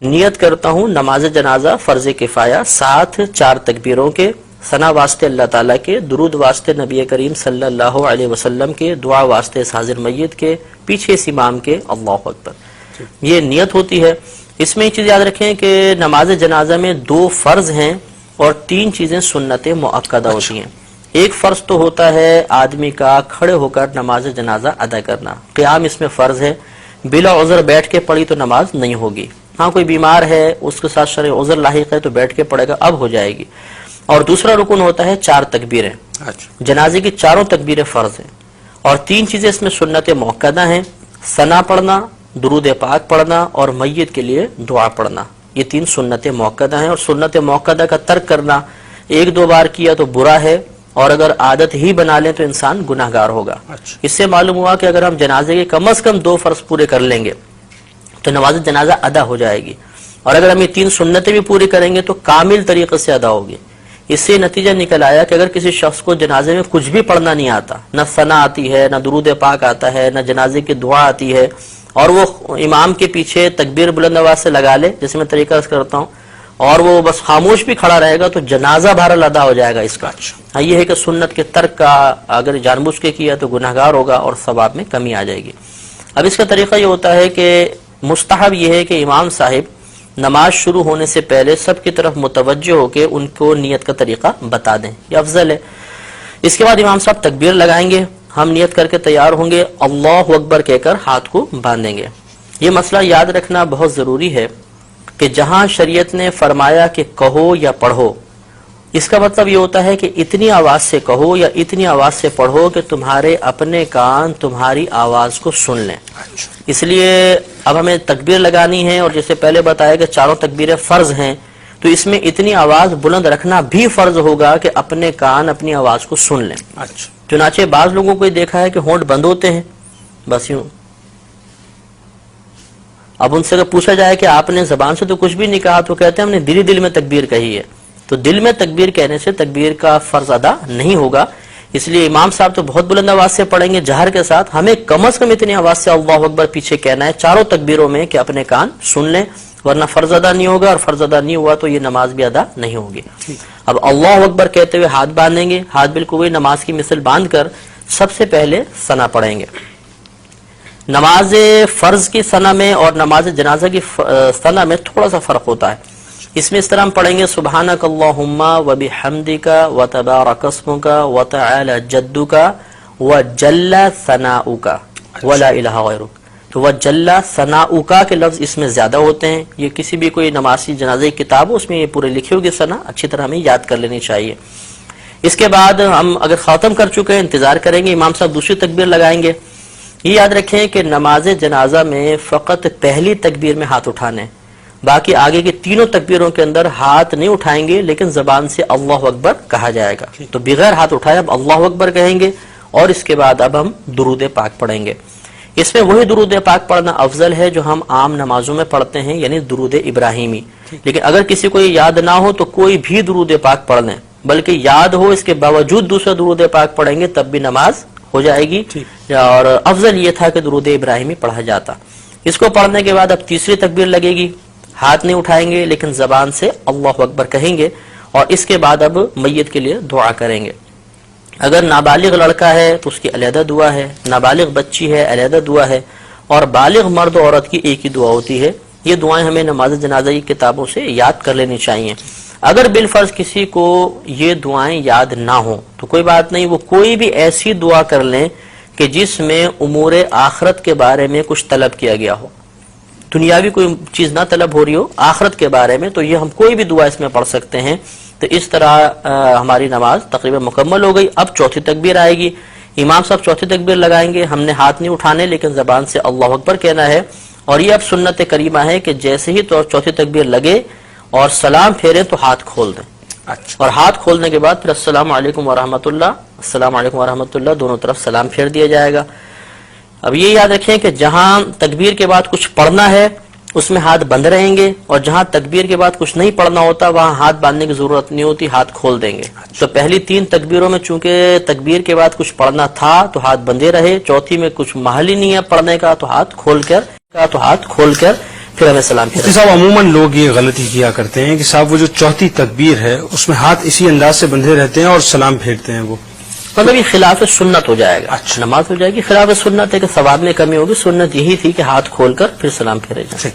نیت کرتا ہوں نماز جنازہ فرض کفایہ، ساتھ 4 تکبیروں کے، ثنا واسطے اللہ تعالیٰ کے، درود واسطے نبی کریم صلی اللہ علیہ وسلم کے، دعا واسطے اس حاضر میت کے، پیچھے اس امام کے، اللہ اکبر، یہ نیت ہوتی ہے۔ اس میں ایک چیز یاد رکھیں کہ نماز جنازہ میں 2 فرض ہیں اور 3 چیزیں سنت مؤکدہ ہوتی ہیں۔ ایک فرض تو ہوتا ہے آدمی کا کھڑے ہو کر نماز جنازہ ادا کرنا، قیام اس میں فرض ہے، بلا عذر بیٹھ کے پڑھی تو نماز نہیں ہوگی۔ ہاں کوئی بیمار ہے، اس کے ساتھ شرعی عذر لاحق ہے تو بیٹھ کے پڑھے گا، اب ہو جائے گی۔ اور دوسرا رکن ہوتا ہے 4 تکبیریں، جنازے کی 4 تکبیریں فرض ہیں، اور 3 چیزیں اس میں سنت مؤکدہ ہیں، ثنا پڑھنا، درود پاک پڑھنا اور میت کے لیے دعا پڑھنا، یہ 3 سنت مؤکدہ ہیں۔ اور سنت مؤکدہ کا ترک کرنا 1-2 بار کیا تو برا ہے، اور اگر عادت ہی بنا لیں تو انسان گناہگار ہوگا۔ اس سے معلوم ہوا کہ اگر ہم جنازے کے کم از کم 2 فرض پورے کر لیں گے تو نماز جنازہ ادا ہو جائے گی، اور اگر ہم یہ 3 سنتیں بھی پوری کریں گے تو کامل طریقے سے ادا ہوگی۔ اس سے نتیجہ نکل آیا کہ اگر کسی شخص کو جنازے میں کچھ بھی پڑھنا نہیں آتا، نہ ثنا آتی ہے، نہ درود پاک آتا ہے، نہ جنازے کی دعا آتی ہے، اور وہ امام کے پیچھے تکبیر بلند آواز سے لگا لے جیسے میں طریقہ کرتا ہوں، اور وہ بس خاموش بھی کھڑا رہے گا تو جنازہ بہرحال ادا ہو جائے گا اس کا۔ ہاں یہ ہے کہ سنت کے ترک کا اگر جان بوجھ کے کیا تو گناہگار ہوگا اور ثواب میں کمی آ جائے گی۔ اب اس کا طریقہ یہ ہوتا ہے کہ مستحب یہ ہے کہ امام صاحب نماز شروع ہونے سے پہلے سب کی طرف متوجہ ہو کے ان کو نیت کا طریقہ بتا دیں، یہ افضل ہے۔ اس کے بعد امام صاحب تکبیر لگائیں گے، ہم نیت کر کے تیار ہوں گے، اللہ اکبر کہہ کر ہاتھ کو باندھیں گے۔ یہ مسئلہ یاد رکھنا بہت ضروری ہے کہ جہاں شریعت نے فرمایا کہ کہو یا پڑھو، اس کا مطلب یہ ہوتا ہے کہ اتنی آواز سے کہو یا اتنی آواز سے پڑھو کہ تمہارے اپنے کان تمہاری آواز کو سن لیں۔ اس لیے اب ہمیں تکبیر لگانی ہے، اور جیسے پہلے بتایا کہ 4 تکبیریں فرض ہیں، تو اس میں اتنی آواز بلند رکھنا بھی فرض ہوگا کہ اپنے کان اپنی آواز کو سن لیں۔ چنانچہ بعض لوگوں کو یہ دیکھا ہے کہ ہونٹ بند ہوتے ہیں، بس یوں۔ اب ان سے اگر پوچھا جائے کہ آپ نے زبان سے تو کچھ بھی نہیں کہا، تو کہتے ہیں ہم نے دل میں تکبیر کہی ہے۔ تو دل میں تکبیر کہنے سے تکبیر کا فرض ادا نہیں ہوگا، اس لیے امام صاحب تو بہت بلند آواز سے پڑھیں گے جہر کے ساتھ، ہمیں کم از کم اتنی آواز سے اللہ اکبر پیچھے کہنا ہے 4 تکبیروں میں کہ اپنے کان سن لیں، ورنہ فرض ادا نہیں ہوگا، اور فرض ادا نہیں ہوا تو یہ نماز بھی ادا نہیں ہوگی۔ اب اللہ اکبر کہتے ہوئے ہاتھ باندھیں گے، ہاتھ بالکل وہی نماز کی مثل باندھ کر سب سے پہلے ثنا پڑھیں گے۔ نماز فرض کی ثنا میں اور نماز جنازہ کی ثنا میں تھوڑا سا فرق ہوتا ہے۔ اس میں اس طرح ہم پڑھیں گے سبحانک اللہم وبحمدک وتبارک اسمک وتعالی جدک وجل ثناؤک ولا الہ غیرک۔ تو وجل ثناؤک کے لفظ اس میں زیادہ ہوتے ہیں، یہ کسی بھی کوئی نمازی جنازے کی کتاب ہو اس میں یہ پورے لکھے ہوگی ثنا، اچھی طرح ہمیں یاد کر لینی چاہیے۔ اس کے بعد ہم اگر ختم کر چکے ہیں انتظار کریں گے، امام صاحب دوسری تکبیر لگائیں گے۔ یہ یاد رکھیں کہ نماز جنازہ میں فقط پہلی تکبیر میں ہاتھ اٹھانے، باقی آگے کی 3 تکبیروں کے اندر ہاتھ نہیں اٹھائیں گے، لیکن زبان سے اللہ اکبر کہا جائے گا۔ تو بغیر ہاتھ اٹھائے اب اللہ اکبر کہیں گے، اور اس کے بعد اب ہم درود پاک پڑھیں گے۔ اس میں وہی درود پاک پڑھنا افضل ہے جو ہم عام نمازوں میں پڑھتے ہیں، یعنی درود ابراہیمی۔ لیکن اگر کسی کو یہ یاد نہ ہو تو کوئی بھی درود پاک پڑھ لیں، بلکہ یاد ہو اس کے باوجود دوسرا درود پاک پڑھیں گے تب بھی نماز ہو جائے گی، اور افضل یہ تھا کہ درود ابراہیمی پڑھا جاتا۔ اس کو پڑھنے کے بعد اب تیسری تکبیر لگے گی، ہاتھ نہیں اٹھائیں گے لیکن زبان سے اللہ اکبر کہیں گے، اور اس کے بعد اب میت کے لیے دعا کریں گے۔ اگر نابالغ لڑکا ہے تو اس کی علیحدہ دعا ہے، نابالغ بچی ہے علیحدہ دعا ہے، اور بالغ مرد و عورت کی ایک ہی دعا ہوتی ہے۔ یہ دعائیں ہمیں نماز جنازہ کی کتابوں سے یاد کر لینی چاہیے۔ اگر بالفرض کسی کو یہ دعائیں یاد نہ ہوں تو کوئی بات نہیں، وہ کوئی بھی ایسی دعا کر لیں کہ جس میں امور آخرت کے بارے میں کچھ طلب کیا گیا ہو، دنیاوی کوئی چیز نہ طلب ہو رہی ہو، آخرت کے بارے میں، تو یہ ہم کوئی بھی دعا اس میں پڑھ سکتے ہیں۔ تو اس طرح ہماری نماز تقریباً مکمل ہو گئی۔ اب چوتھی تکبیر آئے گی، امام صاحب چوتھی تکبیر لگائیں گے، ہم نے ہاتھ نہیں اٹھانے لیکن زبان سے اللہ اکبر کہنا ہے، اور یہ اب سنت کریمہ ہے کہ جیسے ہی چوتھی تکبیر لگے اور سلام پھیریں تو ہاتھ کھول دیں، اور ہاتھ کھولنے کے بعد پھر السلام علیکم ورحمۃ اللہ، السلام علیکم ورحمۃ اللہ، دونوں طرف سلام پھیر دیا جائے گا۔ اب یہ یاد رکھیں کہ جہاں تکبیر کے بعد کچھ پڑھنا ہے اس میں ہاتھ بند رہیں گے، اور جہاں تکبیر کے بعد کچھ نہیں پڑھنا ہوتا وہاں ہاتھ باندھنے کی ضرورت نہیں ہوتی، ہاتھ کھول دیں گے۔ تو پہلی 3 تکبیروں میں چونکہ تکبیر کے بعد کچھ پڑھنا تھا تو ہاتھ بندے رہے، چوتھی میں کچھ محل ہی نہیں ہے پڑھنے کا تو ہاتھ کھول کر پھر ہمیں سلام پھیرنا. مفتی صاحب عموماً لوگ یہ غلطی کیا کرتے ہیں کہ صاحب وہ جو چوتھی تکبیر ہے اس میں ہاتھ اسی انداز سے بندھے رہتے ہیں اور سلام پھیرتے ہیں، وہ مطلب یہ خلاف سنت ہو جائے گا. اچھا. نماز ہو جائے گی خلاف سنت ہے کہ ثواب میں کمی ہوگی. سنت یہی تھی کہ ہاتھ کھول کر پھر سلام پھیرے جائیں.